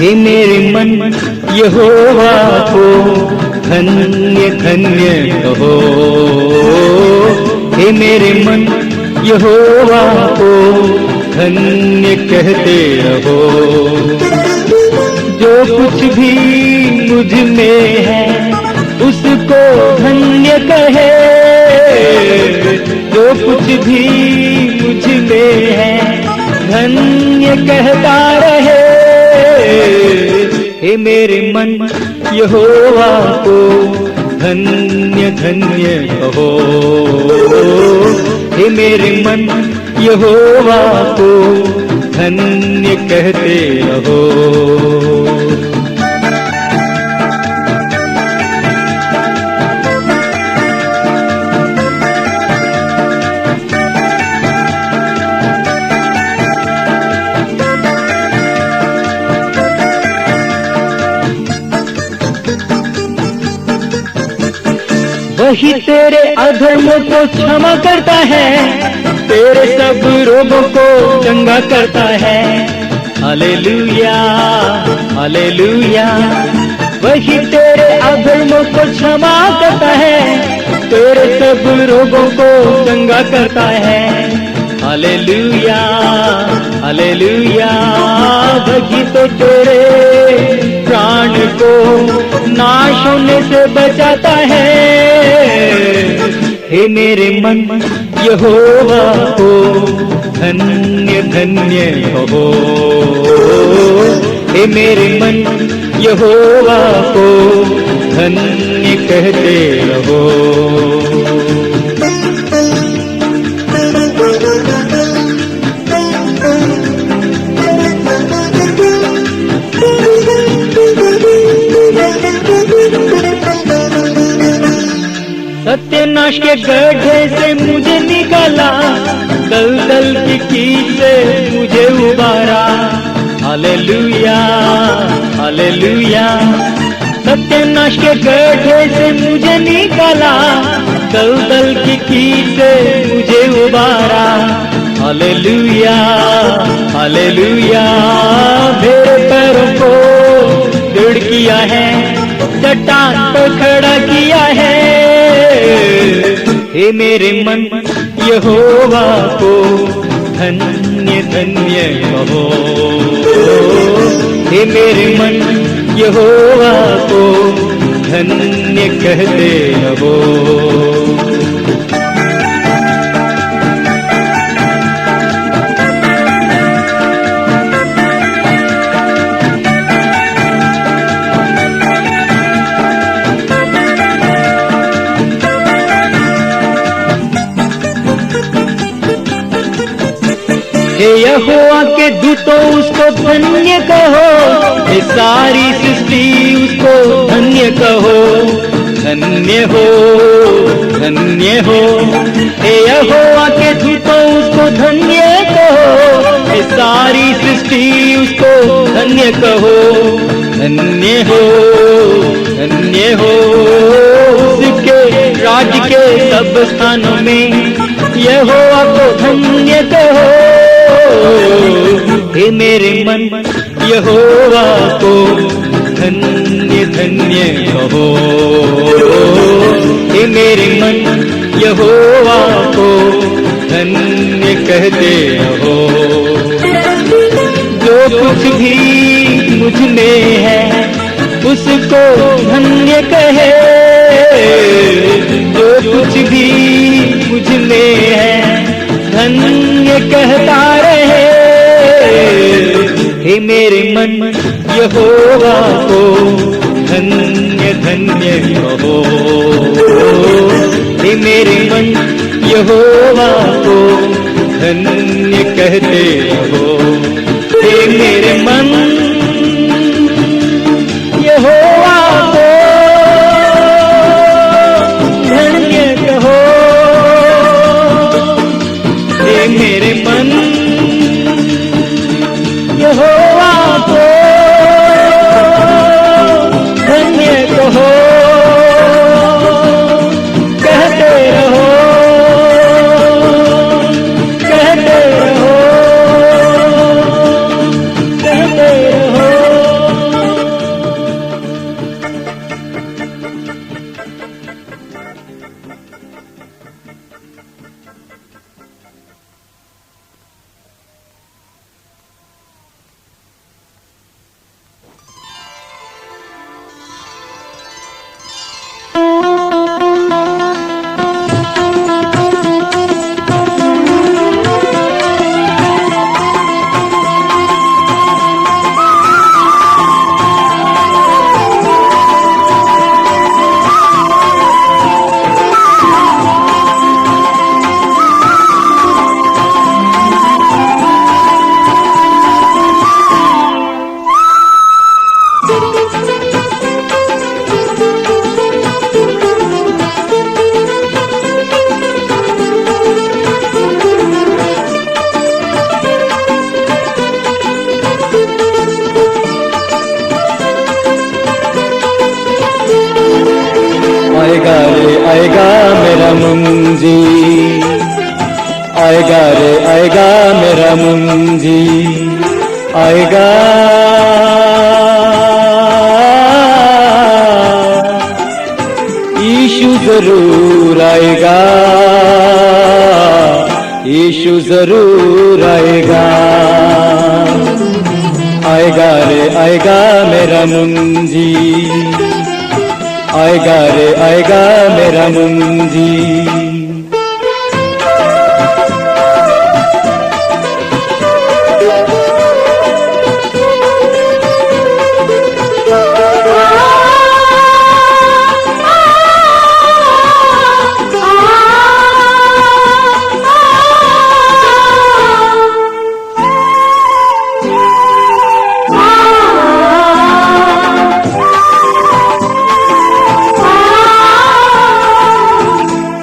हे मेरे मन यहोवा को धन्य धन्य कहो। हे मेरे मन यहोवा को धन्य कहते रहो। जो कुछ भी मुझ में है उसको धन्य कहे। जो कुछ भी मुझ में है धन्य कहता रहे। हे मेरे मन यहोवा को धन्य धन्य कहो। हे मेरे मन यहोवा को धन्य कहते रहो। वही तेरे अधर्मों को क्षमा करता है, तेरे सब रोगों को चंगा करता है। Hallelujah hallelujah. वही तेरे अधर्मों को क्षमा करता है, तेरे सब रोगों को चंगा करता है। Hallelujah hallelujah. वही तो तेरे प्राण को नाश होने से बचाता है। हे मेरे मन यहोवा को धन्य धन्य कहो। हे मेरे मन यहोवा को धन्य कहते रहो। सत्यनाश के गड्ढे से मुझे निकाला, दलदल की कीच से मुझे उबारा। Hallelujah hallelujah. सत्यनाश के गड्ढे से मुझे निकाला, दलदल की कीच से मुझे उबारा। Hallelujah hallelujah. मेरे पैरों को दृढ़ किया है, चट्टान पर खड़ा किया है। हे मेरे मन यहोवा को धन्य धन्य कहो। हे मेरे मन यहोवा को धन्य कहते रहो। हे यहोवा के दूतों उसको धन्य कहो। हे सारी सृष्टि उसको धन्य कहो। धन्य हो धन्य हो। हे यहोवा के दूतों उसको धन्य कहो। हे सारी सृष्टि उसको धन्य कहो। धन्य हो धन्य हो। उसके राज्य के सब स्थानों में यहोवा को धन्य कहो। हे मेरे मन यहोवा को धन्य धन्य कहो। हे मेरे मन यहोवा को धन्य कहते रहो। जो कुछ भी मुझ में है उसको धन्य कहे। जो कुछ भी मुझ में है धन्य कहता रहे। हे मेरे मन यहोवा को धन्य धन्य कहो। हे मेरे मन यहोवा को धन्य कहते रहो। हे मेरे मन यहोवा को धन्य कहो। हे मेरे मन यहोवा को धन्य कहो। कहते रहो कहते रहो। मेरा मुंजी, आएगा रे आएगा मेरा मुंजी, आएगा। यीशु जरूर आएगा, यीशु जरूर आएगा। आएगा रे आएगा मेरा मुंजी, आएगा रे आएगा मेरा मुंजी।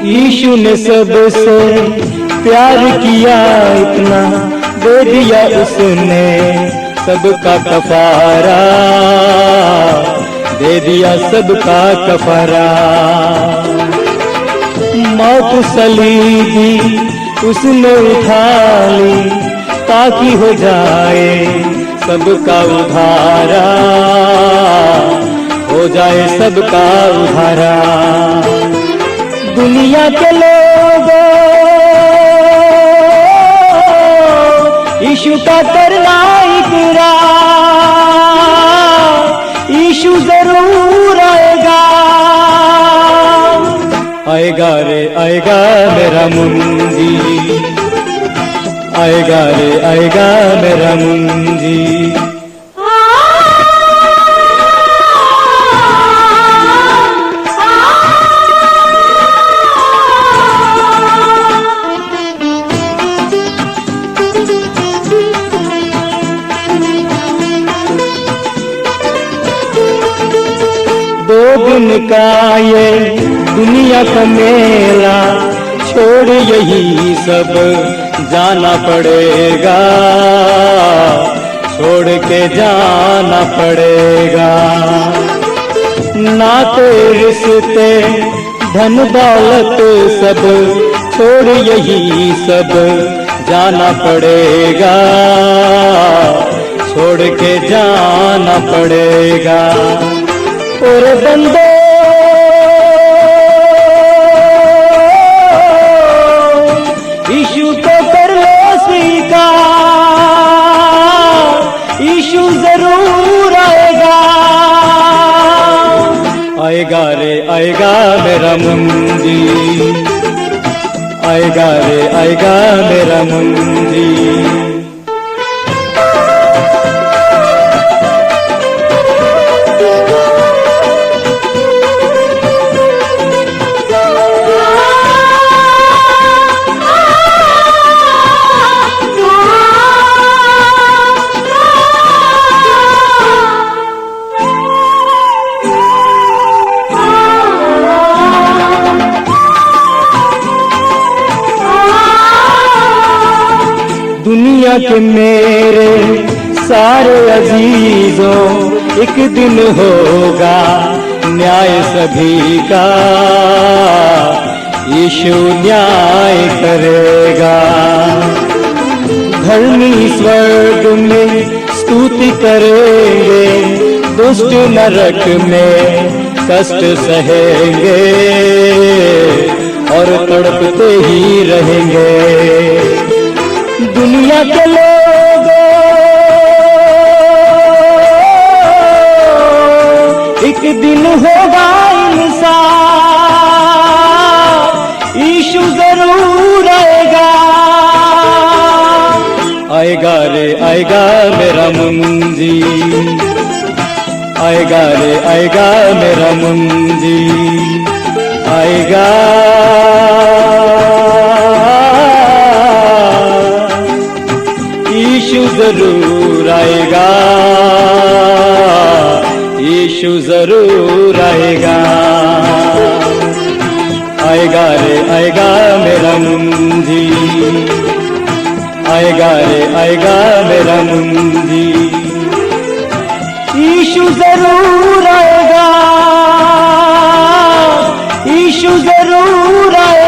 यीशु ने सबसे प्यार किया इतना, दे दिया उसने सबका कफारा, दे दिया सबका कफारा। मौत सलीबी उसने उठा ली, ताकि हो जाए सबका उधारा, हो जाए सबका उधारा। दुनिया के लोगों यीशु का करना इकरार, यीशु जरूर आएगा, आएगा रे आएगा मेरा मुंजी, आएगा रे आएगा मेरा मुंजी। दो दिन का ये दुनिया का मेला, छोड़ यही सब जाना पड़ेगा, छोड़ के जाना पड़ेगा। नाते रिश्ते धन दौलत सब छोड़ यही सब जाना पड़ेगा, छोड़ के जाना पड़ेगा। और बंदो यीशु को कर लो स्वीकार, यीशु जरूर आएगा, आएगा रे आएगा मेरा मुंजी, आएगा रे आएगा मेरा मुंजी। दुनिया के मेरे सारे अजीजों, एक दिन होगा न्याय सभी का, यीशु न्याय करेगा। धर्मी स्वर्ग में स्तुति करेंगे, दुष्ट नरक में कष्ट सहेंगे और तड़पते ही रहेंगे। दुनिया के लोग एक दिन होगा इंसान, यीशु जरूर आएगा, आएगा रे आएगा मेरा मुंजी, आएगा रे आएगा मेरा मुंजी, आएगा। यीशु जरूर आएगा, यीशु जरूर आएगा, आएगा रे आएगा मेरा मुंजी, आएगा रे आएगा मेरा मुंजी। यीशु जरूर आएगा, यीशु जरूर आएगा।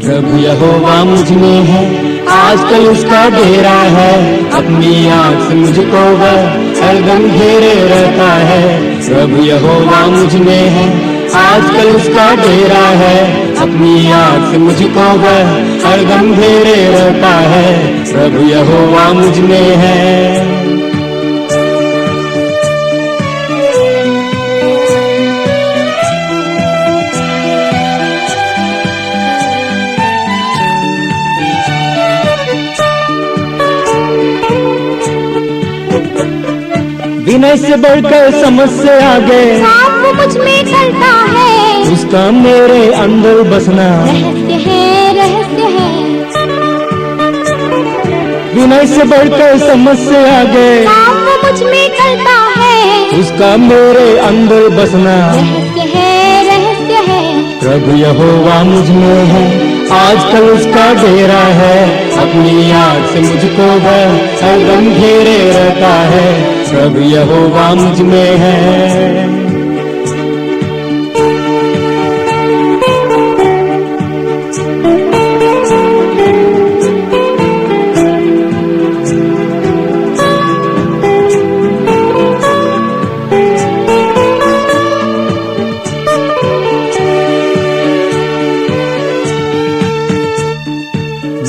प्रभु यहोवा मुझ में है, आजकल उसका डेरा है। अपनी आँख से मुझको वह हरदम घेरे रहता है। प्रभु यहोवा मुझ में है, आजकल उसका डेरा है। अपनी आँख से मुझको वह हरदम घेरे रहता है। प्रभु यहोवा मुझ में है। विनय से बढ़कर समझ से आगे वो मुझ में चलता है। उसका मेरे अंदर बसना रहस्य है, रहस्य है। विनय से बढ़कर समझ से आगे वो मुझ में चलता है। उसका मेरे अंदर बसना रहस्य है, रहस्य है। प्रभु यहोवा मुझ में है, आजकल उसका डेरा है। अपनी आँख से मुझको वह हरदम घेरे रहता है। प्रभु यहोवा मुझ में है।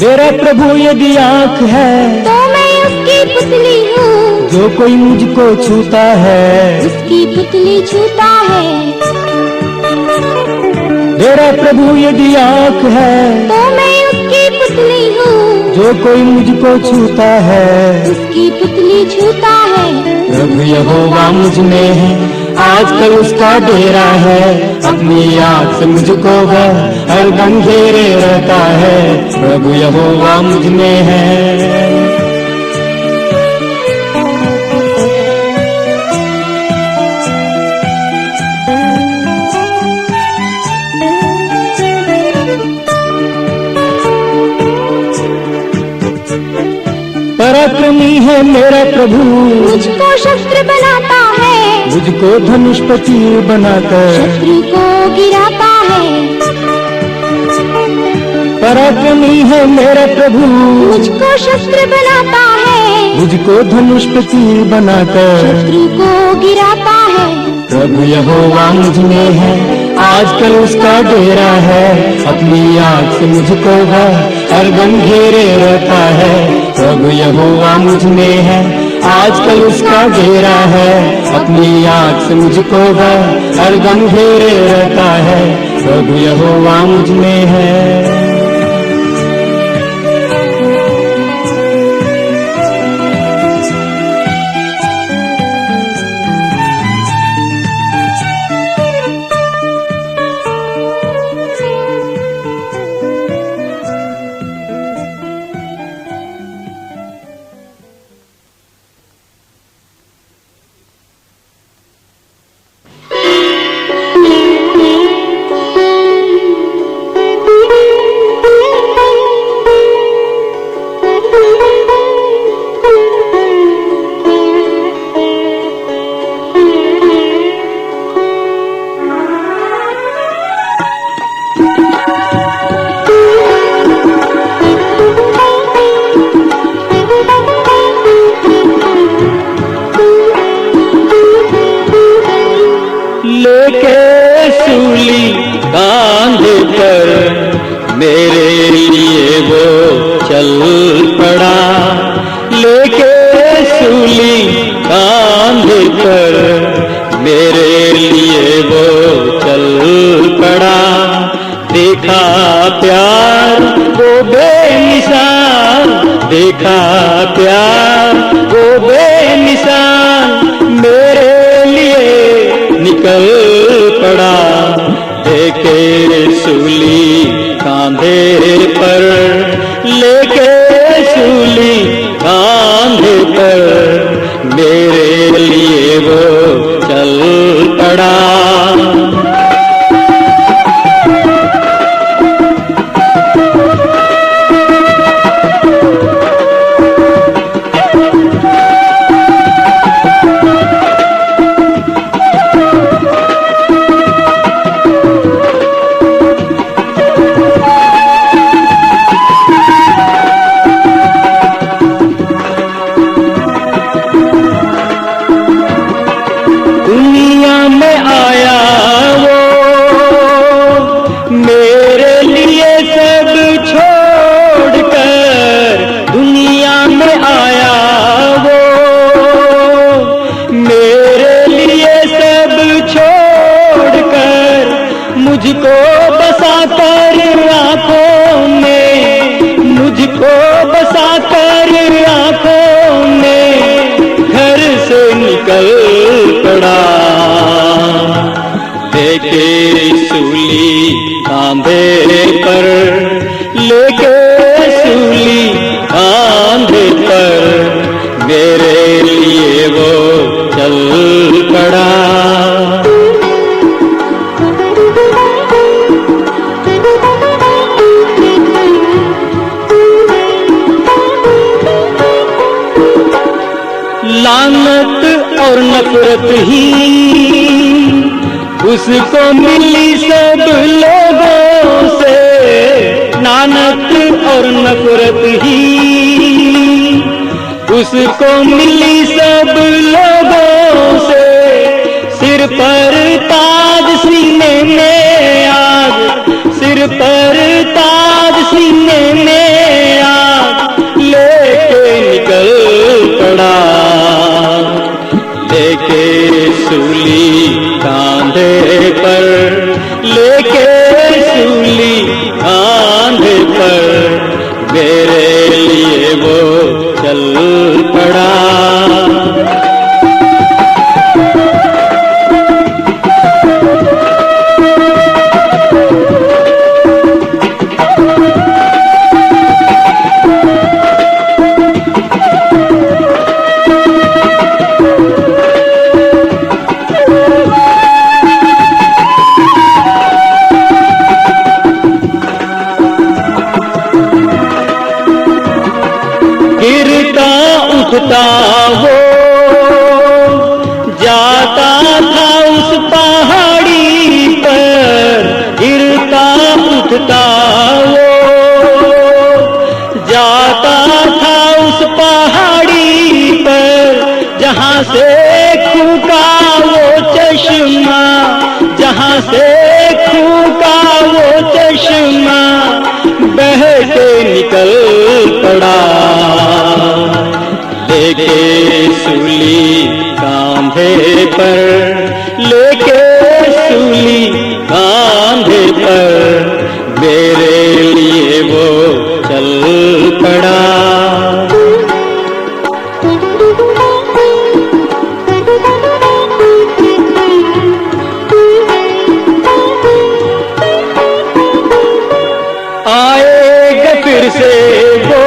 मेरा प्रभु यदि आँख है तो मैं उसकी पुतली हूँ। जो कोई मुझको छूता है उसकी पुतली छूता है। मेरा प्रभु यदि आँख है तो मैं उसकी पुतली हूँ। जो कोई मुझको छूता है उसकी पुतली छूता है। प्रभु यहोवा मुझ में है, आजकल उसका डेरा है। अपनी आँख से मुझको वह हरदम घेरे रहता है। प्रभु यहोवा मुझ में है। पराक्रमी है मेरा प्रभु, मुझको शस्त्र बनाता है। मुझको धनुष पर तीर बनाकर शत्रु को गिराता है। पराक्रमी है मेरा प्रभु, मुझको शस्त्र बनाता है। मुझको धनुष पर तीर बनाकर शत्रु को गिराता है। प्रभु यहोवा मुझ में है, आजकल उसका डेरा है। अपनी आँख से मुझको वह हरदम घेरे रहता है। प्रभु यहोवा मुझ में है, आजकल उसका डेरा है। अपनी आँख से मुझको वह हरदम घेरे रहता है। प्रभु यहोवा मुझ में है। मेरे लिए वो चल पड़ा, लेके सूली कांधे पर मेरे लिए वो चल पड़ा। देखा प्यार वो बेमिसाल, देखा प्यार वो बेमिसाल मेरे लिए निकल पड़ा। लेके सूली कांधे पर, लेके सूली कांधे पर मेरे लिए वो चल पड़ा। लेके सूली कांधे पर मेरे लिए वो चल पड़ा। लानत और नफरत ही उसको मिली सब लोगों से, लानत और नफरत ही उसको मिली सब लोगों से। सिर पर ताज सीने में आग, सिर पर ताज सीने में आग लेके निकल पड़ा। लेके सूली कांधे पर, लेके सूली कांधे पर मेरे लिए वो चल पड़ा। गिरता उठता वो जाता था उस पहाड़ी पर, गिरता उठता वो जाता था उस पहाड़ी पर। जहाँ से खूका वो चश्मा, जहाँ से खूका वो चश्मा बह के निकल पड़ा। लेके सूली कांधे पर, लेके सूली कांधे पर मेरे लिए वो चल पड़ा। आएगा फिर से वो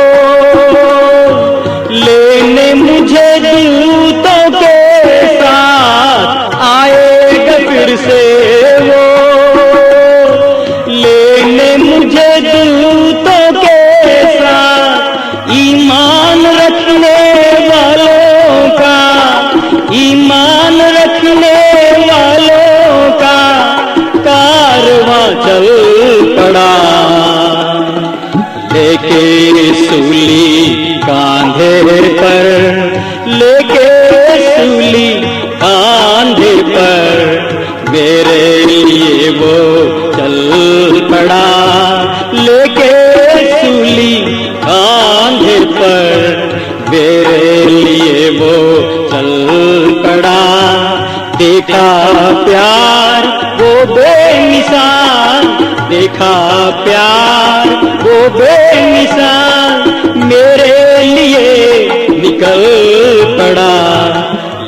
लेने मुझे जूतों के साथ, आएगा फिर से वो लेने मुझे जूतों के साथ। ईमान रखने वालों का, ईमान रखने वालों का कारवां चल पड़ा। लेके सूली कांधे पर, लेके सूली कांधे पर मेरे लिए वो चल पड़ा। लेके सूली कांधे पर मेरे लिए वो चल पड़ा। देखा प्यार वो बेमिसाल, देखा प्यार वो बेमिसाल मेरे लिए निकल पड़ा।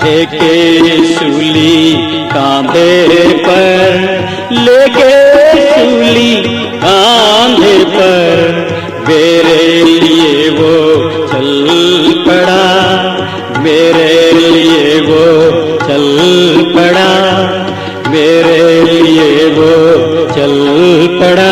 लेके सूली कांधे पर, लेके सूली कांधे पर मेरे लिए वो चल पड़ा। मेरे लिए वो चल पड़ा, मेरे लिए वो चल पड़ा।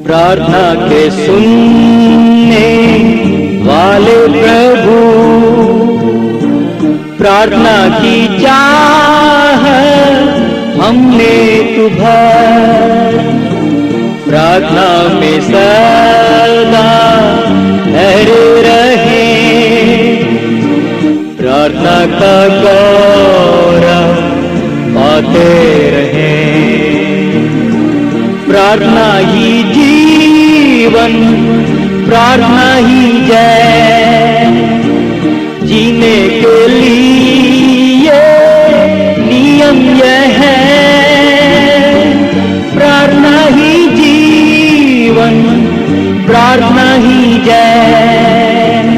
प्रार्थना के सुनने वाले प्रभु, प्रार्थना की चाह हमने तुम्हार, प्रार्थना में सदा ठहरे रहे, प्रार्थना का गौरव पाते रहे। प्रार्थना ही जीवन, प्रार्थना ही जय, जीने के लिए नियम यह है। प्रार्थना ही जीवन, प्रार्थना ही जय,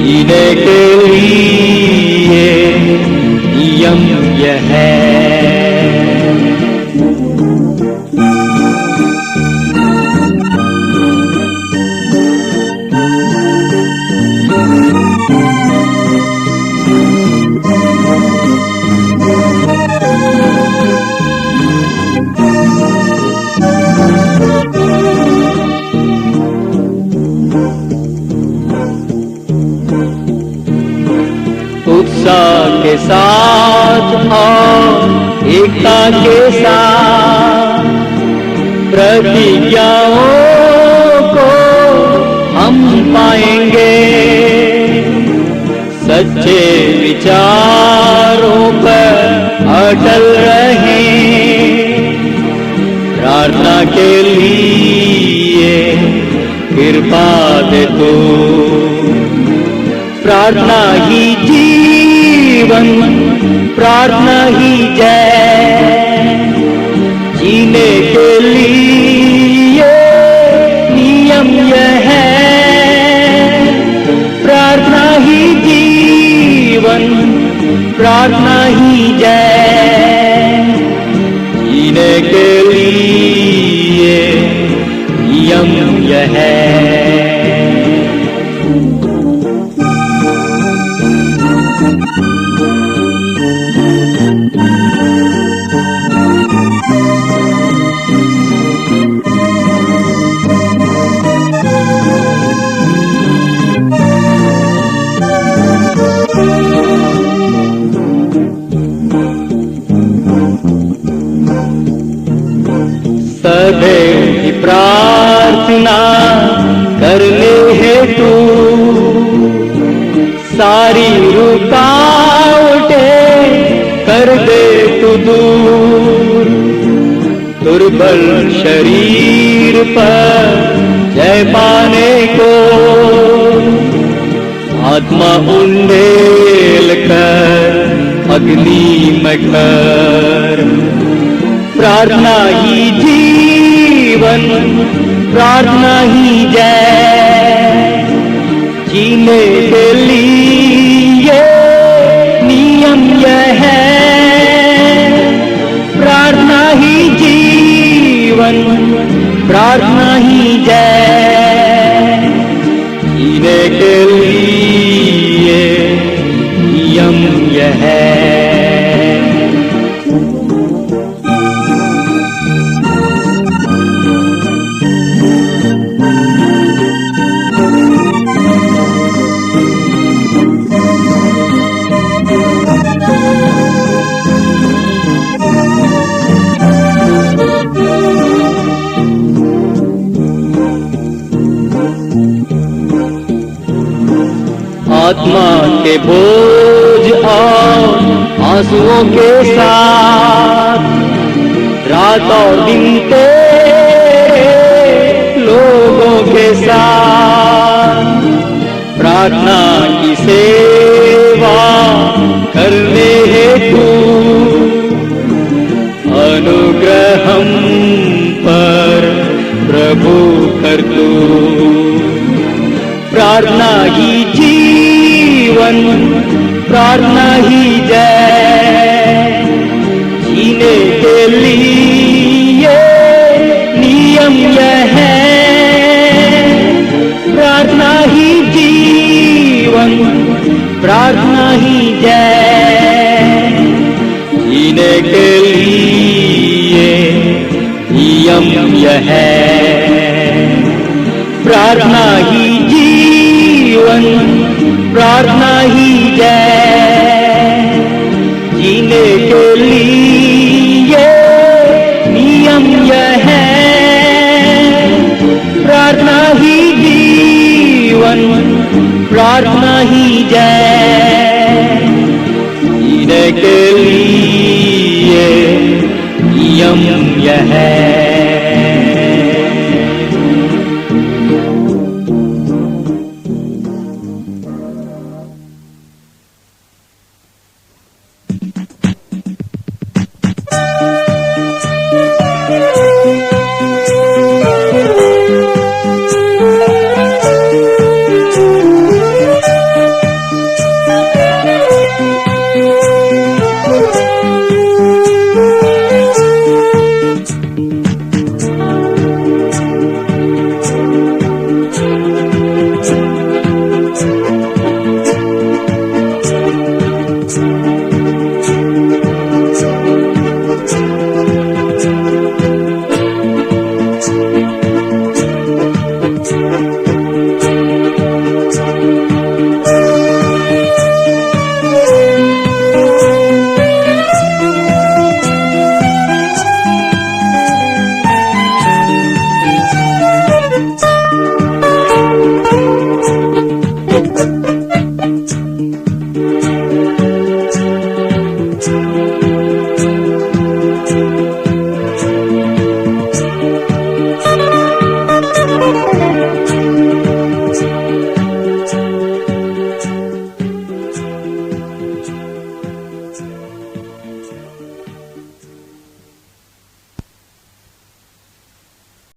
जीने के लिए नियम यह है। उत्साह के साथ और एकता के साथ प्रतिज्ञाओं को हम पाएंगे। सच्चे विचारों पर अटल रहें। प्रार्थना के लिए कृपा दे तू। प्रार्थना ही जीवन, प्रार्थना ही जय, जीने के लिए नियम यह है। प्रार्थना ही जीवन, प्रार्थना ही जय, जीने के लिए नियम यह है। सदैव की प्रार्थना करने हेतु सारी रुकावटें कर दे तू दूर। दुर्बल शरीर पर जय पाने को आत्मा उंडेल कर अग्नि में कर। प्रार्थना ही जीवन, प्रार्थना ही जय, जीने के लिए नियम यह है। प्रार्थना ही जीवन, प्रार्थना ही जय, जीने के लिए नियम यह है। आत्मा के बोझ और आंसुओं के साथ रात और दिन तेरे लोगों के साथ प्रार्थना की सेवा करने हेतु अनुग्रह हम पर प्रभु कर तू। प्रार्थना ही जीवन, प्रार्थना ही जय, जीने के लिए नियम यह है। प्रार्थना ही जीवन, प्रार्थना ही जय, जीने के लिए नियम यह है। प्रार्थना ही जीवन, प्रार्थना ही जय, जीने के लिए नियम यह है। प्रार्थना ही जीवन, प्रार्थना ही जय, के लिए यम यह है